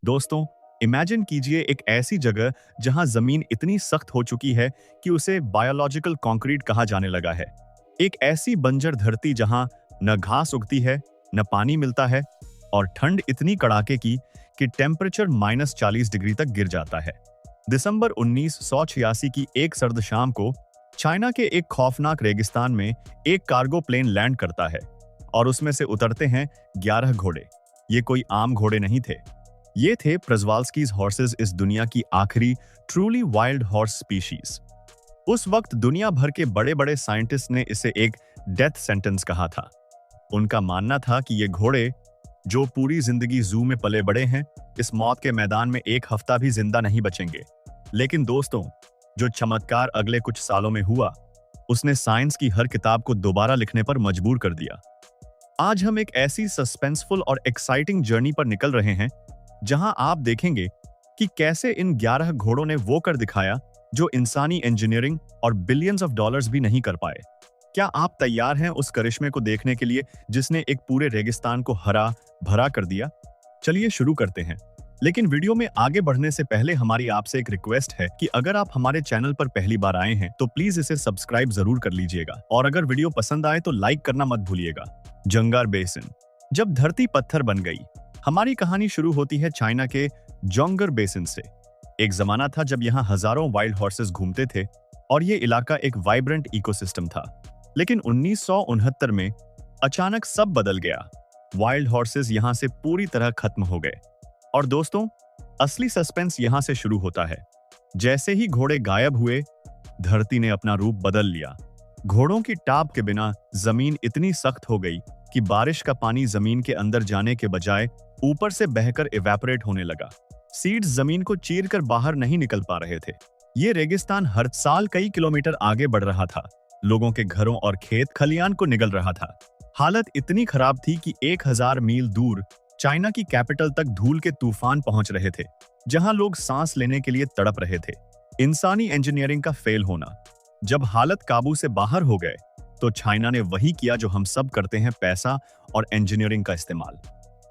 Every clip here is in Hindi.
दोस्तों, इमेजिन कीजिए एक ऐसी जगह जहां जमीन इतनी सख्त हो चुकी है कि उसे बायोलॉजिकल कंक्रीट कहा जाने लगा है। एक ऐसी बंजर धरती जहां न घास उगती है, न पानी मिलता है और ठंड इतनी कड़ाके की कि टेम्परेचर -40 डिग्री तक गिर जाता है। दिसंबर 1986 की एक सर्द शाम को चाइना के एक खौफनाक रेगिस्तान में एक कार्गो प्लेन लैंड करता है और उसमें से उतरते हैं 11 घोड़े। ये कोई आम घोड़े नहीं थे। ये थे प्रजवाल्स्कीज हॉर्सेस, इस दुनिया की आखिरी ट्रूली वाइल्ड हॉर्स स्पीशीज। उस वक्त दुनिया भर के बड़े बड़े साइंटिस्ट ने इसे एक डेथ सेंटेंस कहा था। उनका मानना था कि ये घोड़े, जो पूरी जिंदगी जू में पले बड़े हैं, इस मौत के मैदान में एक हफ्ता भी जिंदा नहीं बचेंगे। लेकिन दोस्तों, जो चमत्कार अगले कुछ सालों में हुआ, उसने साइंस की हर किताब को दोबारा लिखने पर मजबूर कर दिया। आज हम एक ऐसी सस्पेंसफुल और एक्साइटिंग जर्नी पर निकल रहे हैं जहां आप देखेंगे कि कैसे इन 11 घोड़ों ने वो कर दिखाया जो इंसानी इंजीनियरिंग और बिलियंस ऑफ डॉलर्स भी नहीं कर पाए। क्या आप तैयार हैं उस करिश्मे को देखने के लिए जिसने एक पूरे रेगिस्तान को हरा भरा कर दिया? चलिए शुरू करते हैं। लेकिन वीडियो में आगे बढ़ने से पहले हमारी आपसे एक रिक्वेस्ट है कि अगर आप हमारे चैनल पर पहली बार आए हैं तो प्लीज इसे सब्सक्राइब जरूर कर लीजिएगा और अगर वीडियो पसंद आए तो लाइक करना मत भूलिएगा। जंगार बेसिन। जब धरती पत्थर बन गई, हमारी कहानी शुरू होती है चाइना के जोंगर बेसिन से। एक जमाना था जब यहाँ हजारों वाइल्ड हॉर्सेस घूमते थे और ये इलाका एक वाइब्रेंट इकोसिस्टम था। लेकिन 1969 में अचानक सब बदल गया। वाइल्ड हॉर्सेस यहाँ से पूरी तरह खत्म हो गए। और दोस्तों, असली सस्पेंस यहाँ से शुरू होता है। जैसे ही घोड़े गायब हुए, धरती ने अपना रूप बदल लिया। घोड़ों की टाप के बिना जमीन इतनी सख्त हो गई कि बारिश का पानी जमीन के अंदर जाने के बजाय ऊपर से बहकर इवेपोरेट होने लगा। सीड्स जमीन को चीरकर बाहर नहीं निकल पा रहे थे। ये रेगिस्तान हर साल कई किलोमीटर आगे बढ़ रहा था। लोगों के घरों और खेत खलियान को निगल रहा था। हालत इतनी खराब थी कि 1000 मील दूर चाइना की कैपिटल तक धूल के तूफान पहुंच रहे थे, जहां लोग सांस लेने के लिए तड़प रहे थे। इंसानी इंजीनियरिंग का फेल होना। जब हालत काबू से बाहर हो गए तो चाइना ने वही किया जो हम सब करते हैं, पैसा और इंजीनियरिंग का इस्तेमाल।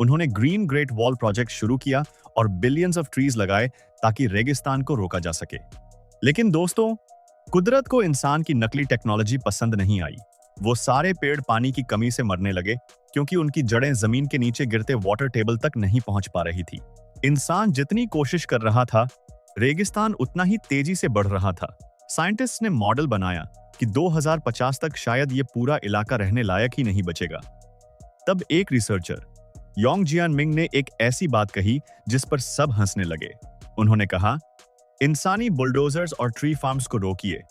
उन्होंने ग्रीन ग्रेट वॉल प्रोजेक्ट शुरू किया और बिलियंस ऑफ ट्रीज लगाए ताकि रेगिस्तान को रोका जा सके। लेकिन दोस्तों, कुदरत को इंसान की नकली टेक्नोलॉजी पसंद नहीं आई। वो सारे पेड़ पानी की कमी से मरने लगे क्योंकि उनकी जड़ें जमीन के नीचे गिरते वाटर टेबल तक नहीं पहुंच पा रही थी। इंसान जितनी कोशिश कर रहा था, रेगिस्तान उतना ही तेजी से बढ़ रहा था। साइंटिस्ट ने मॉडल बनाया कि 2050 तक शायद ये पूरा इलाका रहने लायक ही नहीं बचेगा। तब एक रिसर्चर योंग जियानमिंग ने एक ऐसी बात कही जिस पर सब हंसने लगे। उन्होंने कहा, इंसानी बुलडोजर्स और ट्री फार्म्स को रोकिए,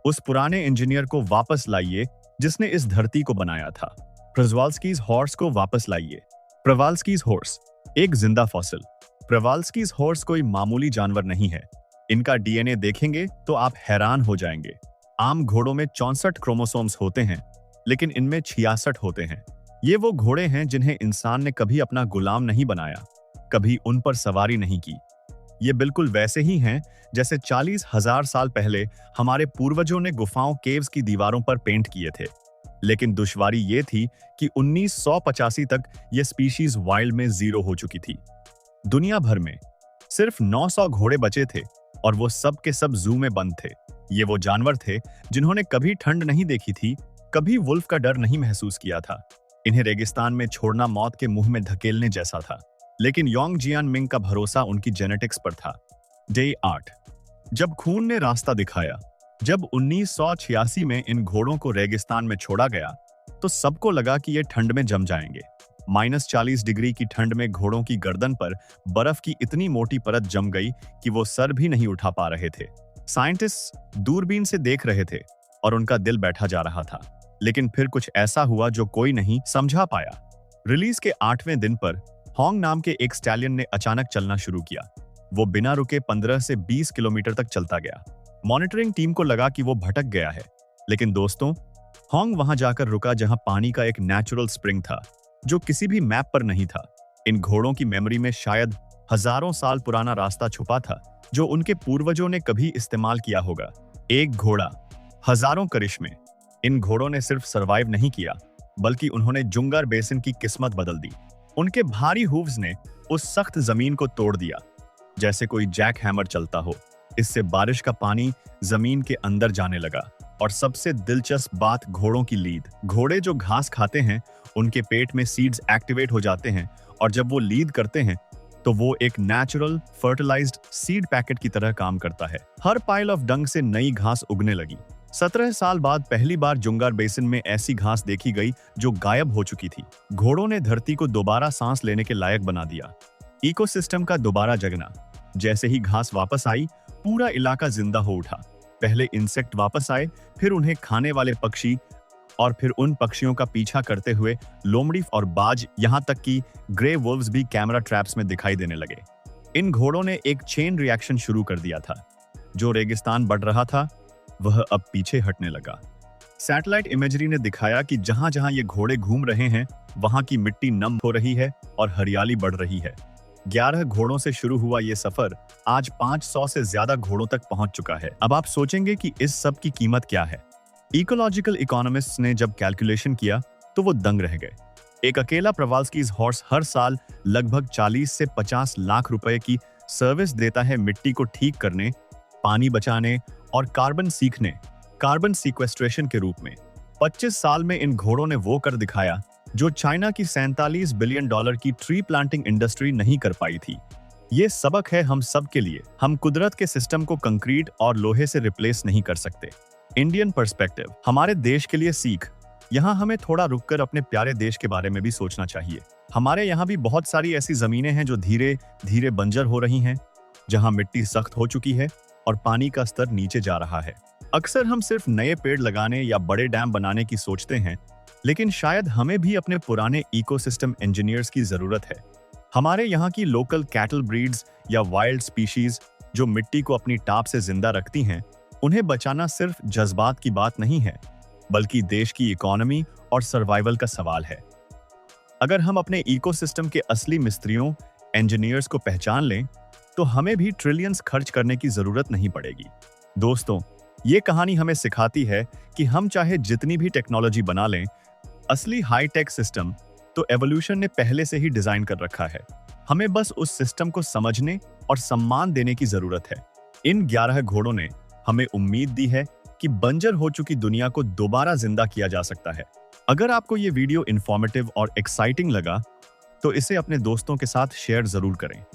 उस पुराने इंजीनियर को वापस लाइए जिसने इस धरती को बनाया था। प्रजवाल्स्कीज हॉर्स को वापस लाइए। प्रवाल्स्कीज हॉर्स एक जिंदा फॉसिल। प्रवाल्स्कीज हॉर्स कोई मामूली जानवर नहीं है। इनका डीएनए देखेंगे तो आप हैरान हो जाएंगे। आम घोड़ों में 64 क्रोमोसोम्स होते हैं, लेकिन इनमें 66 होते हैं। ये वो घोड़े हैं जिन्हें इंसान ने कभी अपना गुलाम नहीं बनाया, कभी उन पर सवारी नहीं की। ये बिल्कुल वैसे ही हैं जैसे 40,000 साल पहले हमारे पूर्वजों ने गुफाओं, केव्स की दीवारों पर पेंट किए थे। लेकिन दुश्वारी ये थी कि 1985 तक ये स्पीशीज वाइल्ड में जीरो हो चुकी थी। दुनिया भर में सिर्फ 900 घोड़े बचे थे और वो सब के सब जू में बंद थे। ये वो जानवर थे जिन्होंने कभी ठंड नहीं देखी थी, कभी वुल्फ का डर नहीं महसूस किया था। इन्हें रेगिस्तान में छोड़ना मौत के मुंह में धकेलने जैसा था। लेकिन योंग जियानमिंग का भरोसा उनकी जेनेटिक्स पर था। डे 8। जब खून ने रास्ता दिखाया, जब 1986 में इन घोड़ों को रेगिस्तान में छोड़ा गया तो सबको लगा कि ये ठंड में जम जाएंगे। -40 डिग्री की ठंड में घोड़ों की गर्दन पर बर्फ की इतनी मोटी परत जम गई कि वो सर भी नहीं उठा पा रहे थे। साइंटिस्ट दूरबीन से देख रहे थे और उनका दिल बैठा जा रहा था। लेकिन फिर कुछ ऐसा हुआ जो कोई नहीं समझा पाया। रिलीज के 8वें दिन पर होंग नाम के एक स्टैलियन ने अचानक चलना शुरू किया। वो बिना रुके 15 से 20 किलोमीटर तक चलता गया। मॉनिटरिंग टीम को लगा कि वो भटक गया है। लेकिन दोस्तों, होंग वहां जाकर रुका जहां पानी का एक नेचुरल स्प्रिंग था जो किसी भी मैप पर नहीं था। इन घोड़ों की मेमोरी में शायद हजारों साल पुराना रास्ता छुपा था जो उनके पूर्वजों ने कभी इस्तेमाल किया होगा। एक घोड़ा, हजारों करिश्मे। इन घोड़ों ने सिर्फ सरवाइव नहीं किया, बल्कि उन्होंने जुंगार बेसिन की किस्मत बदल दी। उनके भारी हूव्स ने उस सख्त जमीन को तोड़ दिया, जैसे कोई जैक हैमर चलता हो। इससे बारिश का पानी जमीन के अंदर जाने लगा। और सबसे दिलचस्प बात, घोड़ों की लीद। घोड़े जो घास खाते हैं, उनके पेट में सीड्स एक्टिवेट हो जाते हैं, और जब वो लीद करते हैं तो वो एक नेचुरल फर्टिलाइज्ड सीड पैकेट की तरह काम करता है। हर पाइल ऑफ डंग से नई घास उगने लगी। 17 साल बाद पहली बार जुंगार बेसिन में ऐसी घास देखी गई जो गायब हो चुकी थी। घोड़ों ने धरती को दोबारा सांस लेने के लायक बना दिया। इकोसिस्टम का दोबारा जगना। जैसे ही घास वापस आई, पूरा इलाका जिंदा हो उठा। पहले इंसेक्ट वापस आए, फिर उन्हें खाने वाले पक्षी, और फिर उन पक्षियों का पीछा करते हुए लोमड़ी और बाज, यहाँ तक कि ग्रे वुल्व्स भी कैमरा ट्रैप्स में दिखाई देने लगे। इन घोड़ों ने एक चेन रिएक्शन शुरू कर दिया था। जो रेगिस्तान बढ़ रहा था, वह अब पीछे हटने लगा। सैटेलाइट इमेजरी ने दिखाया कि जहां जहां ये घोड़े घूम रहे हैं, वहां की मिट्टी नम हो रही है और हरियाली बढ़ रही है। 11 घोड़ों से शुरू हुआ ये सफर आज 500 से ज्यादा घोड़ों तक पहुंच चुका है। अब आप सोचेंगे कि इस सब की कीमत क्या है। इकोलॉजिकल इकोनॉमिस्ट्स ने जब कैलकुलेशन किया तो वो दंग रह गए। एक अकेला प्रवाल्स्कीज हॉर्स हर साल लगभग 40 से 50 लाख रुपए की सर्विस देता है, मिट्टी को ठीक करने, पानी बचाने और कार्बन सीक्वेस्ट्रेशन के रूप में। 25 साल में इन घोड़ों ने वो कर दिखाया जो चाइना की 47 बिलियन डॉलर की ट्री प्लांटिंग इंडस्ट्री नहीं कर पाई थी। ये सबक है हम सब के लिए। हम कुदरत के सिस्टम को कंक्रीट और लोहे से रिप्लेस नहीं कर सकते। इंडियन पर्सपेक्टिव, हमारे देश के लिए सीख। यहाँ हमें थोड़ा रुककर अपने प्यारे देश के बारे में भी सोचना चाहिए। हमारे यहाँ भी बहुत सारी ऐसी जमीनें हैं जो धीरे धीरे बंजर हो रही हैं, जहाँ मिट्टी सख्त हो चुकी है और पानी का स्तर नीचे जा रहा है। अक्सर हम सिर्फ नए पेड़ लगाने या बड़े डैम बनाने की सोचते हैं, लेकिन शायद हमें भी अपने पुराने इकोसिस्टम इंजीनियर्स की जरूरत है। हमारे यहाँ की लोकल कैटल ब्रीड्स या वाइल्ड स्पीशीज जो मिट्टी को अपनी टाप से जिंदा रखती हैं, उन्हें बचाना सिर्फ जज्बात की बात नहीं है, बल्कि देश की इकोनॉमी और सर्वाइवल का सवाल है। अगर हम अपने इकोसिस्टम के असली मिस्त्रियों, इंजीनियर्स को पहचान लें, तो हमें भी ट्रिलियंस खर्च करने की जरूरत नहीं पड़ेगी। दोस्तों, ये कहानी हमें सिखाती है कि हम चाहे जितनी भी टेक्नोलॉजी बना लें, असली हाई-टेक सिस्टम तो एवोल्यूशन ने पहले से ही डिजाइन कर रखा है। हमें बस उस सिस्टम को समझने और सम्मान देने की जरूरत है। इन 11 घोड़ों ने हमें उम्मीद दी है कि बंजर हो चुकी दुनिया को दोबारा जिंदा किया जा सकता है। अगर आपको ये वीडियो इंफॉर्मेटिव और एक्साइटिंग लगा, तो इसे अपने दोस्तों के साथ शेयर जरूर करें।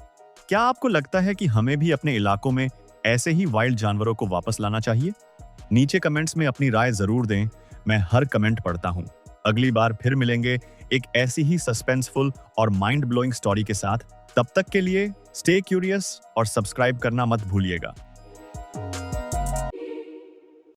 क्या आपको लगता है कि हमें भी अपने इलाकों में ऐसे ही वाइल्ड जानवरों को वापस लाना चाहिए? नीचे कमेंट्स में अपनी राय जरूर दें। मैं हर कमेंट पढ़ता हूँ। अगली बार फिर मिलेंगे एक ऐसी ही सस्पेंसफुल और माइंड ब्लोइंग स्टोरी के साथ। तब तक के लिए स्टे क्यूरियस और सब्सक्राइब करना मत भूलिएगा।